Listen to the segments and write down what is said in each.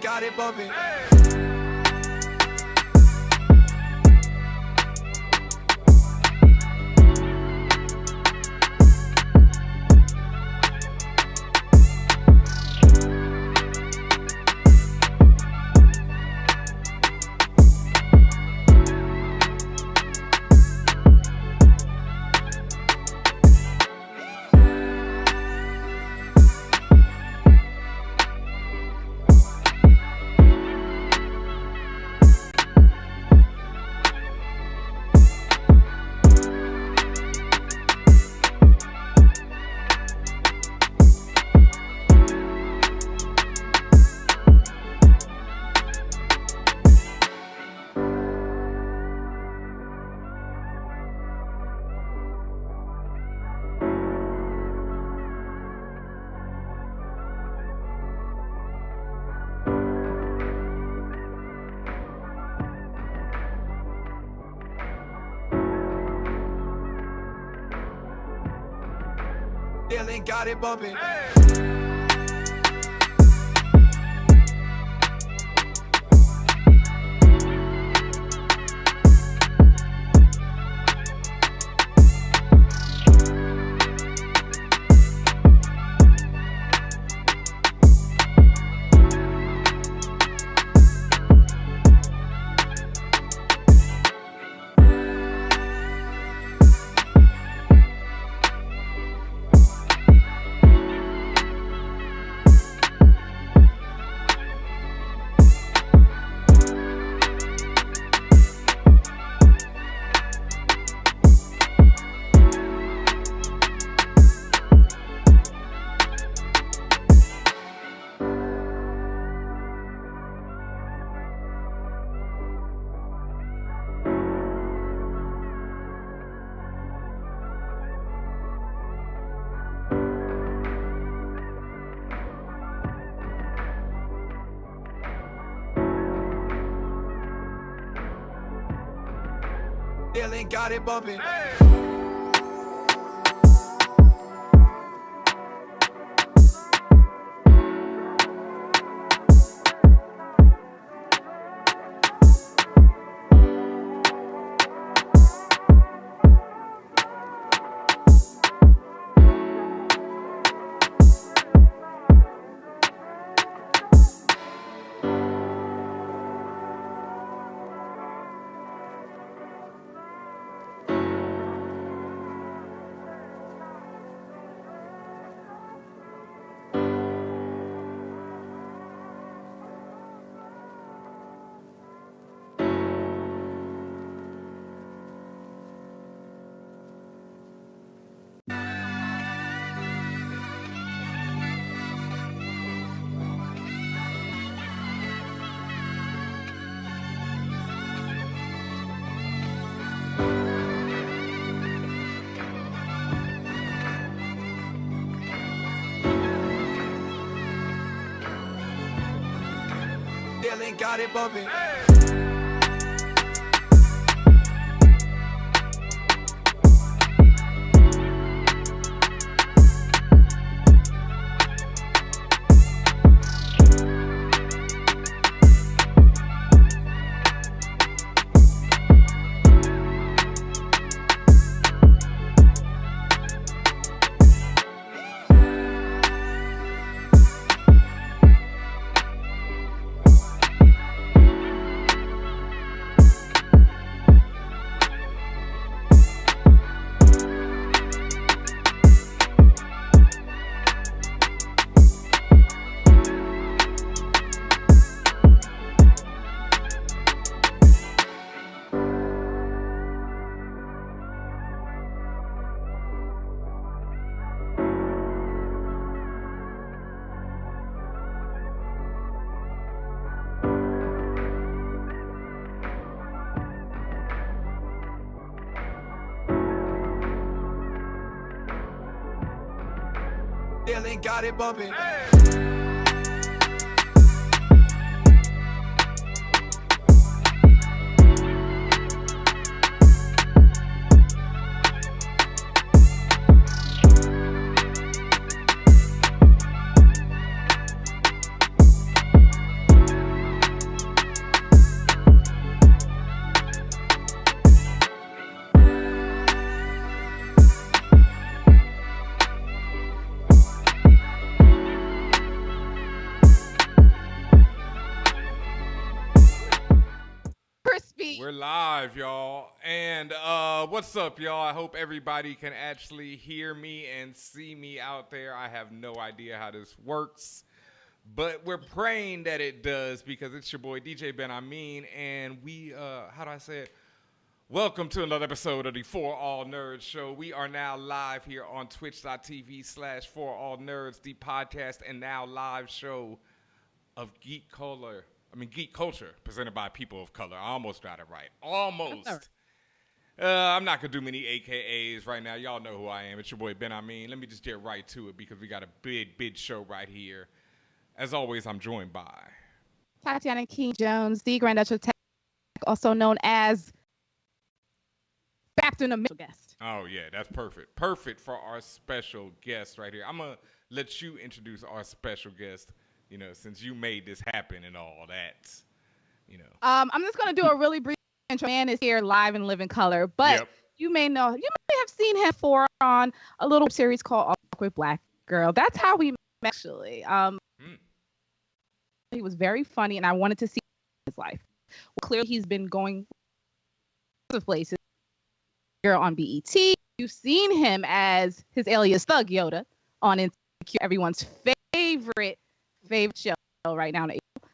got it bumping. Dylan got it bumping. Dylan got it bumping. Dylan got it bumping. Dylan got it bumping. We're live, y'all. And what's up, y'all? I hope everybody can actually hear me and see me out there. I have no idea how this works, but we're praying that it does because it's your boy DJ Ben Amin, and we how do I say it? Welcome to another episode of the ForAllNerds show. We are now live here on twitch.tv/ForAllNerds, the podcast and now live show of geek culture presented by people of color. I almost got it right. Almost. I'm not going to do many AKAs right now. Y'all know who I am. It's your boy Ben Amin. Let me just get right to it because we got a big show right here. As always, I'm joined by Tatiana King Jones, the Grand Duchess of Tech, also known as Back in the Middle guest. Oh, yeah, that's perfect. Perfect for our special guest right here. I'm going to let you introduce our special guest. You know, since you made this happen and all that, you know. I'm just going to do a really brief intro. Man is here live and live in color, but you may have seen him on a little series called Awkward Black Girl. That's how we met, actually. He was very funny, and I wanted to see his life. Well, clearly, he's been going to places. Girl on BET. You've seen him as his alias Thug Yoda on Insecure, everyone's favorite show right now.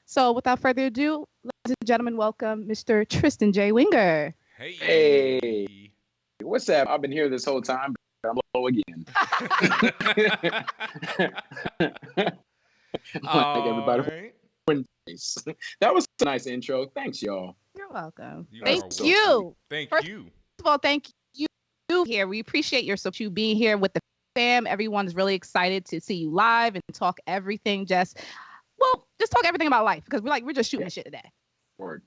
So without further ado, ladies and gentlemen, welcome Mr. Tristen J. Winger. Hey. What's up? I've been here this whole time, but I'm low again. Like everybody. Right. That was a nice intro. Thanks, y'all. You're welcome. Thank you. First of all, thank you here. We appreciate you being here with the fam. Everyone's really excited to see you live and talk everything. Just talk everything about life because we're just shooting the shit today. Word.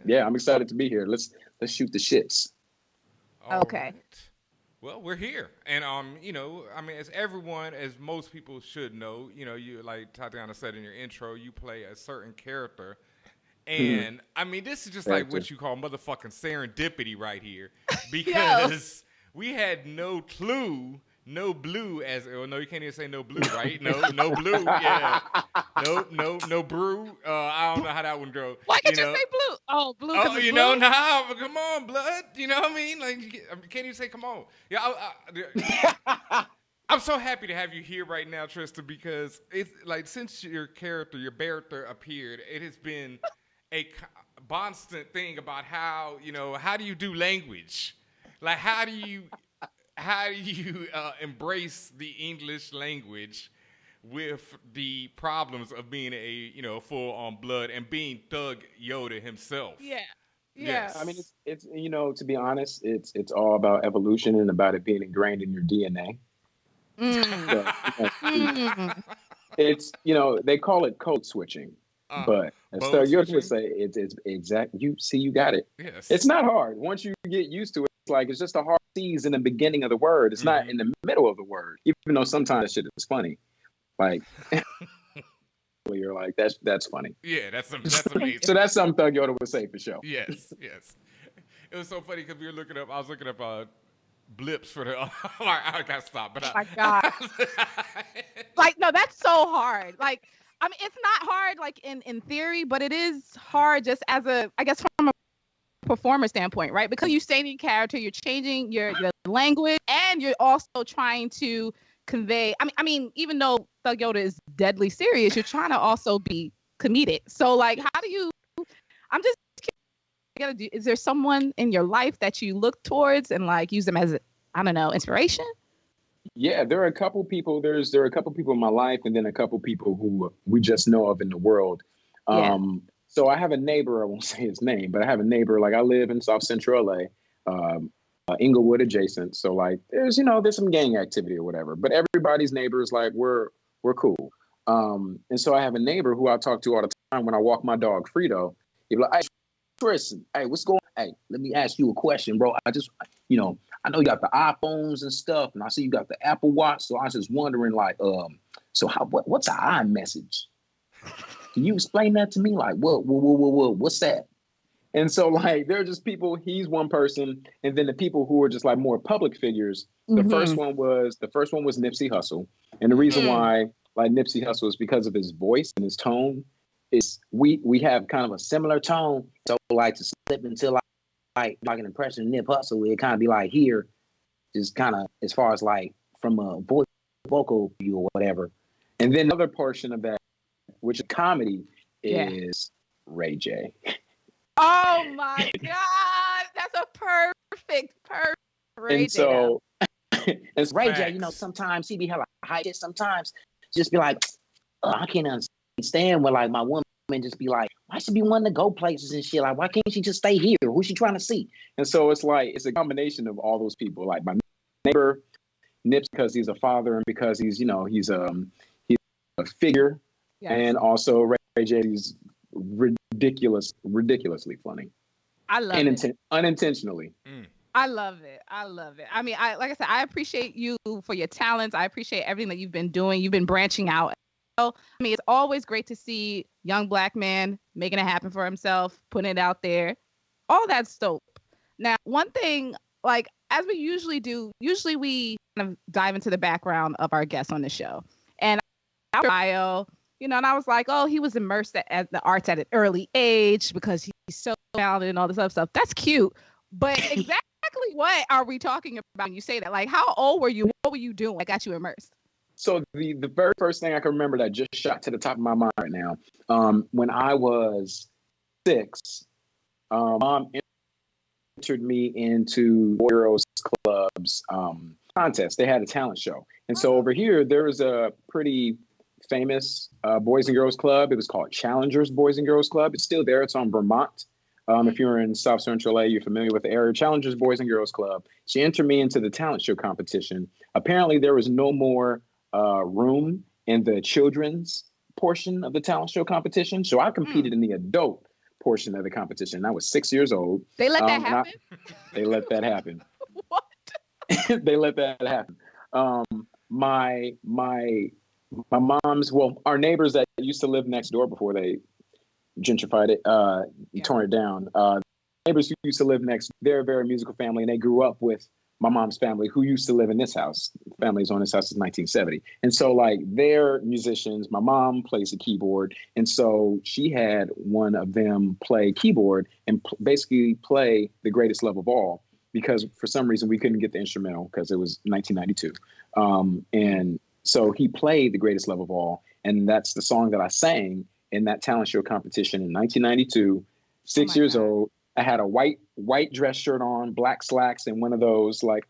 Yeah, I'm excited to be here. Let's shoot the shits. Okay. Right. Well, we're here, and as most people should know, you like Tatiana said in your intro, you play a certain character. And this is just like what you call motherfucking serendipity right here, because we had no clue, no blue no, you can't even say no blue, right? No blue, yeah, no brew. I don't know how that one go. Why can't you say blue? Oh, blue. Oh, you know, nah, come on, blood. You know what I mean? Like, you can't even say come on. Yeah, I'm so happy to have you here right now, Tristen, because it's like since your character appeared, it has been a constant thing about how do you do language? Like, how do you embrace the English language with the problems of being a full-on blood and being Thug Yoda himself? Yeah. Yes. I mean, it's to be honest, it's all about evolution and about it being ingrained in your DNA. It's they call it code switching. But as Thug Yoda would say, it's exact. You got it. Yes. It's not hard. Once you get used to it, it's just a hard C's in the beginning of the word. It's not in the middle of the word. Even though sometimes that shit is funny. Like, you're like, that's funny. Yeah, that's amazing. So that's something Thug Yoda would say for sure. Yes. It was so funny because I was looking up blips for the. I gotta stop. But my God. Like, no, that's so hard. Like, I mean, it's not hard, like in theory, but it is hard just as from a performer standpoint, right? Because you're stating character, you're changing your language, and you're also trying to convey. I mean, even though Thug Yoda is deadly serious, you're trying to also be comedic. So, like, how do you? I'm just curious, is there someone in your life that you look towards and like use them as inspiration? Yeah, there are a couple people. There are a couple people in my life, and then a couple people who we just know of in the world. So I have a neighbor. I won't say his name, but I have a neighbor. Like, I live in South Central LA, Inglewood adjacent. So like, there's some gang activity or whatever. But everybody's neighbors, like, we're cool. And so I have a neighbor who I talk to all the time when I walk my dog Frito. He'd be like, "Hey, Tristen, hey, what's going on? Hey, let me ask you a question, bro. I just, I know you got the iPhones and stuff, and I see you got the Apple Watch. So I was just wondering, like, so what's an iMessage? Can you explain that to me? Like, what's that?" And so, like, they're just people. He's one person, and then the people who are just like more public figures. The first one was Nipsey Hussle, and the reason why like Nipsey Hussle is because of his voice and his tone. is we have kind of a similar tone. So like to slip into like an impression Nip Hustle, it kind of be like here, just kind of as far as like from a vocal view or whatever. And then the other portion of that, which is comedy, is Ray J. Oh my God, that's a perfect Ray And J. so, and so Ray J, you know, Facts. sometimes he be hella hype. Sometimes just be like, I can't understand when like my woman just be like, why should be wanting to go places and shit? Like, why can't she just stay here? Who's she trying to see? And so it's like it's a combination of all those people. Like my neighbor Nips because he's a father and because he's a figure, and also Ray J is ridiculously funny. I love it. Unintentionally. I love it. I mean, like I said, I appreciate you for your talents. I appreciate everything that you've been doing. You've been branching out. So, I mean, it's always great to see young Black man making it happen for himself, putting it out there. All that's dope. Now, one thing, like as we usually do, we kind of dive into the background of our guests on the show. And our bio, and I was like, oh, he was immersed at the arts at an early age because he's so talented and all this other stuff. That's cute. But exactly what are we talking about when you say that? Like, how old were you? What were you doing that got you immersed? So the very first thing I can remember that just shot to the top of my mind right now, when I was 6, Mom entered me into Boy Girls Club's contest. They had a talent show. And so over here, there was a pretty famous Boys and Girls Club. It was called Challengers Boys and Girls Club. It's still there. It's on Vermont. If you're in South Central LA, you're familiar with the area. Challengers Boys and Girls Club. She entered me into the talent show competition. Apparently, there was no more room in the children's portion of the talent show competition. So I competed in the adult portion of the competition. I was 6 years old. They let that happen? They let that happen. What? They let that happen. My mom's, our neighbors that used to live next door before they gentrified it, torn it down. Neighbors who used to live next, they're a very musical family, and they grew up with my mom's family who used to live in this house. Family's on this house since 1970. And so like they're musicians. My mom plays the keyboard. And so she had one of them play keyboard and basically play The Greatest Love of All, because for some reason we couldn't get the instrumental because it was 1992. And so he played The Greatest Love of All. And that's the song that I sang in that talent show competition in 1992, 6 years old. I had a white dress shirt on, black slacks, and one of those like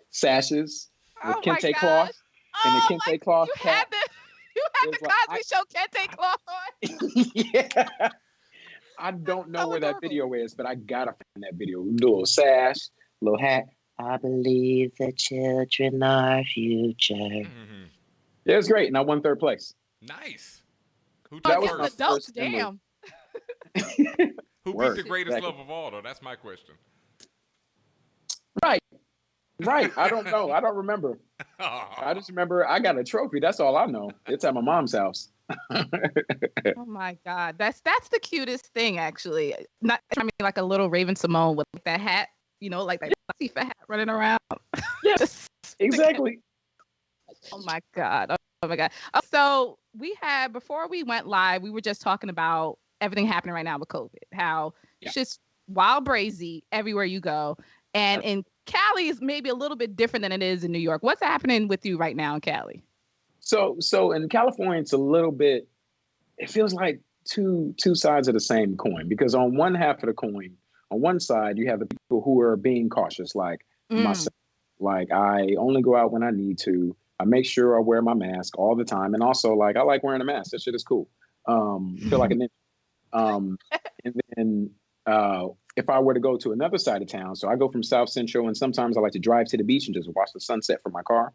sashes with kente cloth. And the kente cloth hat. You had the Cosby Show kente cloth on. Yeah. I don't know where that video is, but I gotta find that video. Little sash, little hat. I believe the children are future. Mm-hmm. Yeah, it was great, and I won 3rd place. Nice. Who that was my adults, damn. Who beat The Greatest Love of All, though? That's my question. Right. I don't know. I don't remember. I just remember I got a trophy. That's all I know. It's at my mom's house. Oh my God, that's the cutest thing, actually. Not like a little Raven Simone with that hat, like that fat hat running around. Yes, exactly. Oh my God. So before we went live, we were just talking about everything happening right now with COVID, how it's just wild brazy everywhere you go. And in Cali is maybe a little bit different than it is in New York. What's happening with you right now in Cali? So in California, it's a little bit, it feels like two sides of the same coin, because on one half of the coin, on one side, you have the people who are being cautious, like myself. Like I only go out when I need to. I make sure I wear my mask all the time. And also like, I like wearing a mask. That shit is cool. Feel like a ninja. And then if I were to go to another side of town, so I go from South Central, and sometimes I like to drive to the beach and just watch the sunset from my car.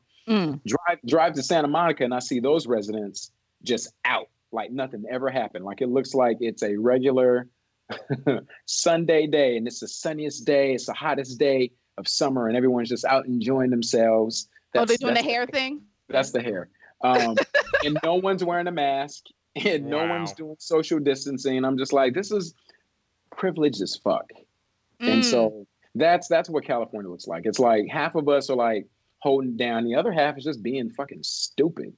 Drive to Santa Monica, and I see those residents just out like nothing ever happened. Like it looks like it's a regular Sunday day, and it's the sunniest day, it's the hottest day of summer, and everyone's just out enjoying themselves. They're doing the hair thing? That's the hair. And no one's wearing a mask, and no one's doing social distancing. I'm just like, this is privileged as fuck. And so that's what California looks like. It's like half of us are like holding down, the other half is just being fucking stupid.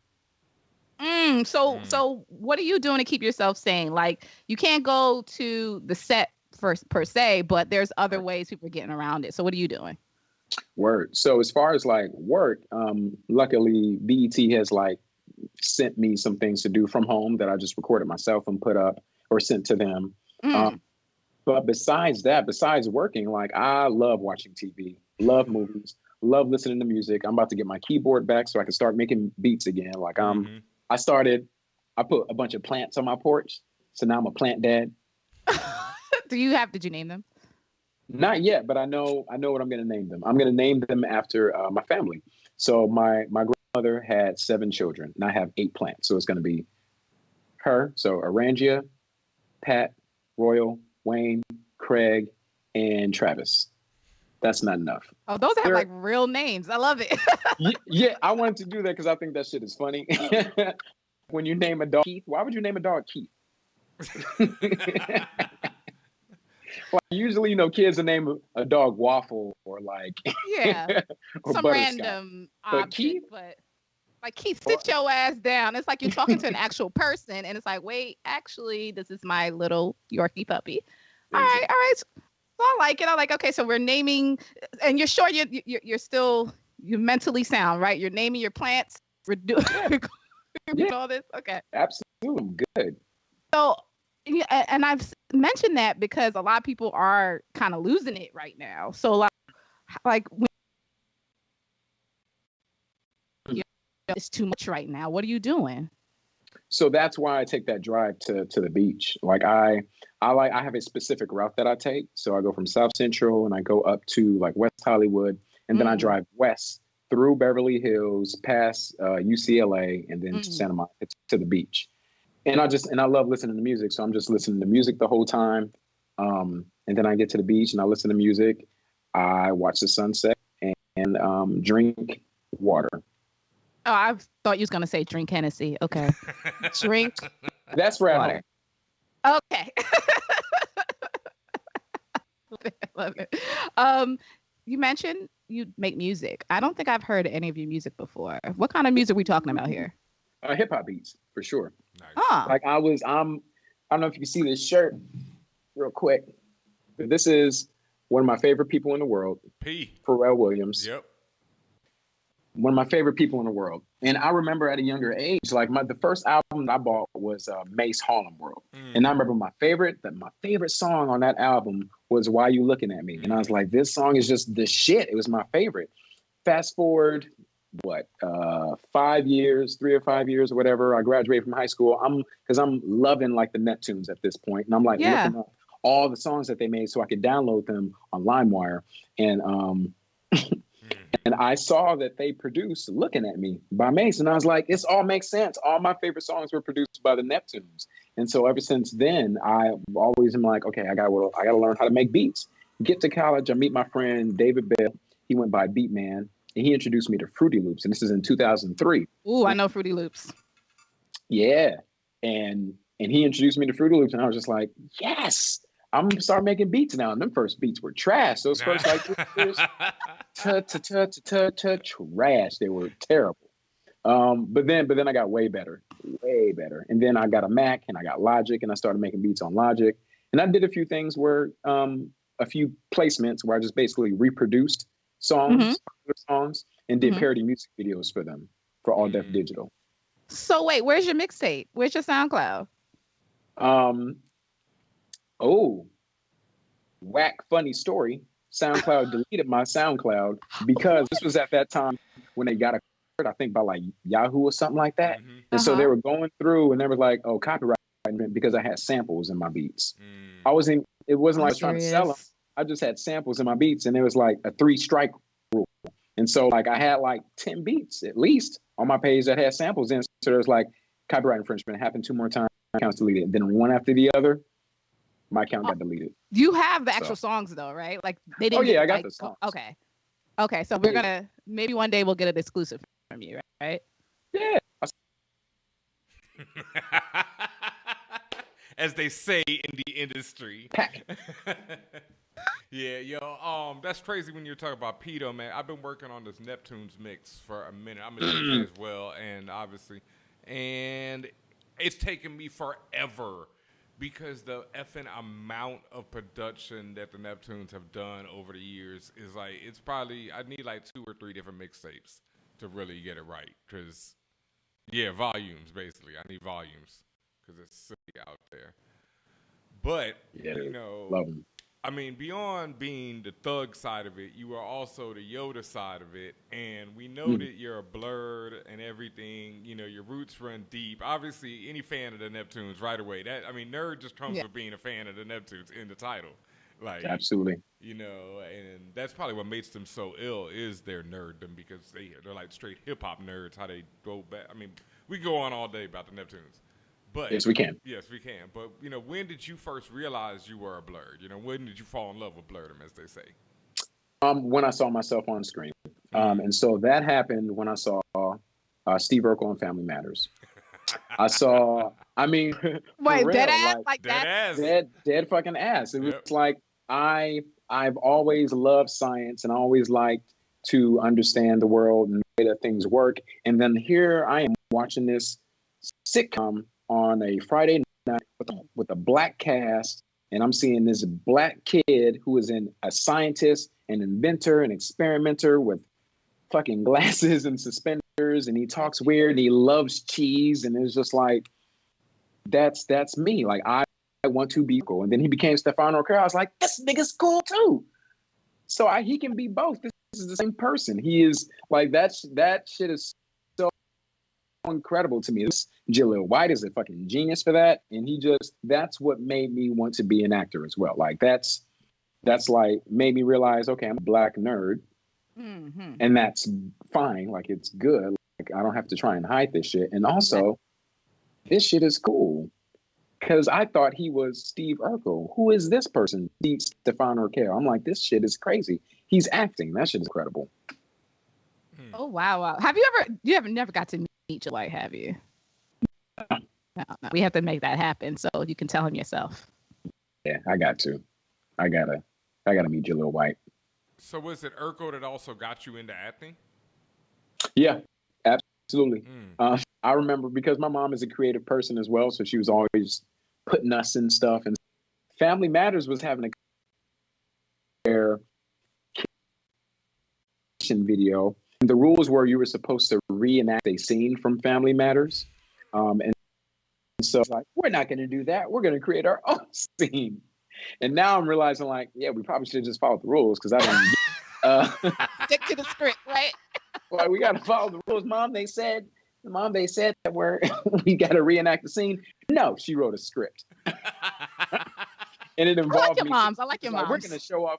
So what are you doing to keep yourself sane? Like, you can't go to the set first per se, but there's other ways people are getting around it. So what are you doing? Word. So as far as like work, luckily BET has like sent me some things to do from home that I just recorded myself and put up or sent to them. But besides that, besides working, like I love watching TV, love movies, love listening to music. I'm about to get my keyboard back so I can start making beats again. Like I put a bunch of plants on my porch. So now I'm a plant dad. Did you name them? Not yet, but I know what I'm going to name them. I'm going to name them after my family. So my grandmother had 7 children, and I have 8 plants. So it's going to be her. So Arangia, Pat, Royal, Wayne, Craig, and Travis. That's not enough. Oh, those have like real names. I love it. Yeah, I wanted to do that because I think that shit is funny. When you name a dog Keith, why would you name a dog Keith? Well, usually, kids will name a dog Waffle or like or some random object, but like, Keith, sit your ass down. It's like you're talking to an actual person, and it's like, wait, actually, this is my little Yorkie puppy. All right. So I like it. Okay, so we're naming, and you're sure you're still mentally sound, right? You're naming your plants. We're doing all this. Okay, absolutely good. So. And I've mentioned that because a lot of people are kind of losing it right now. So like when it's too much right now, what are you doing? So that's why I take that drive to the beach. Like I have a specific route that I take. So I go from South Central and I go up to like West Hollywood, and then I drive west through Beverly Hills, past UCLA, and then to Santa Monica to the beach. And I love listening to music. So I'm just listening to music the whole time. And then I get to the beach and I listen to music. I watch the sunset and drink water. Oh, I thought you was going to say drink Hennessy. Okay. Drink. That's for at home. Okay. Love it. You mentioned you make music. I don't think I've heard any of your music before. What kind of music are we talking about here? Hip hop beats for sure. Nice. Like I don't know if you can see this shirt real quick, but this is one of my favorite people in the world. Pharrell Williams. Yep. One of my favorite people in the world. And I remember at a younger age, like the first album I bought was Mace Harlem World. And I remember my favorite song on that album was Why You Looking At Me? And I was like, this song is just the shit. It was my favorite. Fast forward, 5 years, 3 or 5 years or whatever, I graduated from high school. Because I'm loving like the Neptunes at this point. And I'm like looking up all the songs that they made so I could download them on LimeWire. And and I saw that they produced Looking at Me by Mace. And I was like, this all makes sense. All my favorite songs were produced by the Neptunes. And so ever since then, I always am like, okay, I gotta learn how to make beats. Get to college, I meet my friend David Bell. He went by Beatman. And he introduced me to Fruity Loops, and this is in 2003. Ooh, I know Fruity Loops. Yeah, and he introduced me to Fruity Loops, and I was just like, yes, I'm gonna start making beats now. And them first beats were trash. Those first like years, trash. They were terrible. But then I got way better. And then I got a Mac, and I got Logic, and I started making beats on Logic. And I did a few things where, a few placements where I just basically reproduced songs, and did parody music videos for them for All Def Digital. So wait, where's your mixtape? Where's your SoundCloud? Whack funny story. SoundCloud deleted my SoundCloud because this was at that time when they got I think by like Yahoo or something like that. And so they were going through and they were like, oh, copyright because I had samples in my beats. It wasn't like I was trying to sell them. I just had samples in my beats, and it was like a 3-strike rule. And so like I had like 10 beats at least on my page that had samples in. So there was like copyright infringement. It happened 2 more times. My account's deleted. Then one after the other, my account got deleted. You have the actual songs though, right? Like they didn't. Oh yeah, I got the songs. Okay. So we're gonna maybe one day we'll get an exclusive from you, right? Yeah. As they say in the industry. Yeah, that's crazy when you're talking about Pedo, man. I've been working on this Neptunes mix for a minute. I'm a DJ as well, and obviously and it's taken me forever because the effing amount of production that the Neptunes have done over the years is like, it's probably, I need like 2 or 3 different mixtapes to really get it right. Because, yeah, volumes, basically. I need volumes because it's silly out there. But, Yeah, you know, love them. I mean, beyond being the thug side of it, you are also the Yoda side of it. And we know that you're a blurred and everything. You know, your roots run deep. Obviously, any fan of the Neptunes right away. Nerd just comes with being a fan of the Neptunes in the title. Like, absolutely. You know, and that's probably what makes them so ill is their nerddom, because they're like straight hip-hop nerds, how they go back. I mean, we go on all day about the Neptunes. But, yes, we can. Yes, we can. But, you know, when did you first realize you were a blurred? You know, when did you fall in love with blurredom, as they say? When I saw myself on screen. And so that happened when I saw Steve Urkel on Family Matters. I saw, I mean, wait, dead ass? Like dead ass. Dead fucking ass. It was like, I've always loved science and I always liked to understand the world and the way that things work. And then here I am watching this sitcom on a Friday night with a black cast, and I'm seeing this black kid who is a scientist, an inventor, an experimenter with fucking glasses and suspenders, and he talks weird and he loves cheese, and it's just like, that's me. Like, I want to be cool. And then he became Stefan O'Carroll. I was like, this nigga's cool too. So he can be both. This is the same person. He is like, that shit is so incredible to me. Jaleel White is a fucking genius for that. And that's what made me want to be an actor as well. Like, that's like made me realize, okay, I'm a black nerd. Mm-hmm. And that's fine. Like, it's good. Like, I don't have to try and hide this shit. And also, this shit is cool. Because I thought he was Steve Urkel. Who is this person? Stefan O'Carroll. I'm like, this shit is crazy. He's acting. That shit is incredible. Oh, wow. You have never got to meet Jaleel White, have you? No. We have to make that happen so you can tell him yourself. Yeah, I got to. I gotta meet Jaleel White. So was it Urkel that also got you into acting? Yeah, absolutely. I remember because my mom is a creative person as well, so she was always putting us in stuff. And Family Matters was having a video. And the rules were you were supposed to reenact a scene from Family Matters. And so like, we're not going to do that. We're going to create our own scene. And now I'm realizing, like, yeah, we probably should have just followed the rules because I don't stick to the script, right? Well, we got to follow the rules. Mom, they said that we got to reenact the scene. No, she wrote a script. And it involved I like your me. moms. I like your moms. We're going to show off.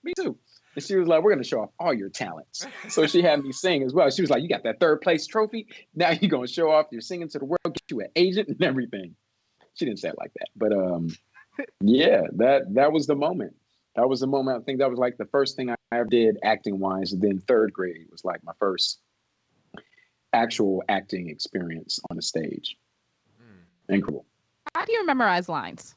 Me too. And she was like, we're going to show off all your talents. So she had me sing as well. She was like, you got that 3rd place trophy. Now you're going to show off your singing to the world, get you an agent and everything. She didn't say it like that. But yeah, that was the moment. That was the moment. I think that was like the first thing I ever did acting wise. And then 3rd grade was like my first actual acting experience on the stage. Incredible. How do you memorize lines?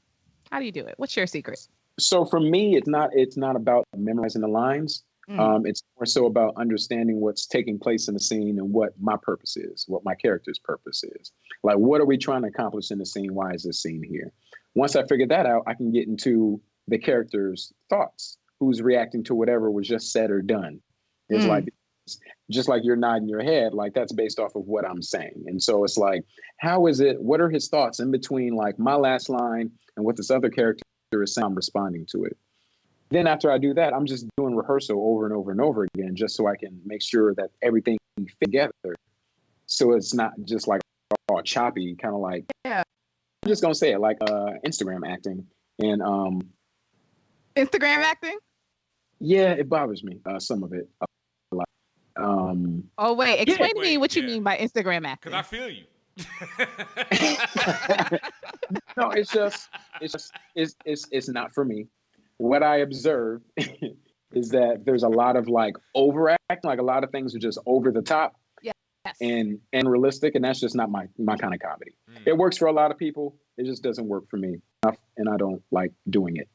How do you do it? What's your secret? So for me, it's not about memorizing the lines. It's more so about understanding what's taking place in the scene and what my purpose is, what my character's purpose is. Like, what are we trying to accomplish in the scene? Why is this scene here? Once I figure that out, I can get into the character's thoughts, who's reacting to whatever was just said or done. It's like, just like you're nodding your head, like that's based off of what I'm saying. And so it's like, what are his thoughts in between like my last line and what this other character is saying? I'm responding to it. Then after I do that, I'm just doing rehearsal over and over and over again, just so I can make sure that everything fits together. So it's not just like all choppy, kind of like, I'm just going to say it like Instagram acting. And Instagram acting? Yeah, it bothers me, some of it. Oh, wait, explain to me what you mean by Instagram acting. Because I feel you. No, it's not for me. What I observe is that there's a lot of like overacting, like a lot of things are just over the top and realistic, and that's just not my kind of comedy. It works for a lot of people. It just doesn't work for me, and I don't like doing it.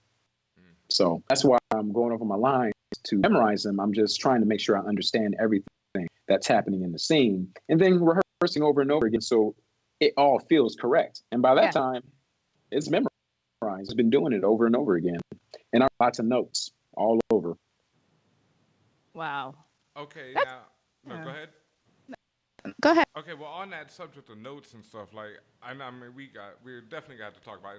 So that's why I'm going over my lines to memorize them. I'm just trying to make sure I understand everything that's happening in the scene, and then rehearsing over and over again. So it all feels correct. And by that time, it's memorized. It's been doing it over and over again. And I have lots of notes all over. Wow. Okay, now, go ahead. Go ahead. Okay, well, on that subject of notes and stuff, like, I mean, we definitely got to talk about it.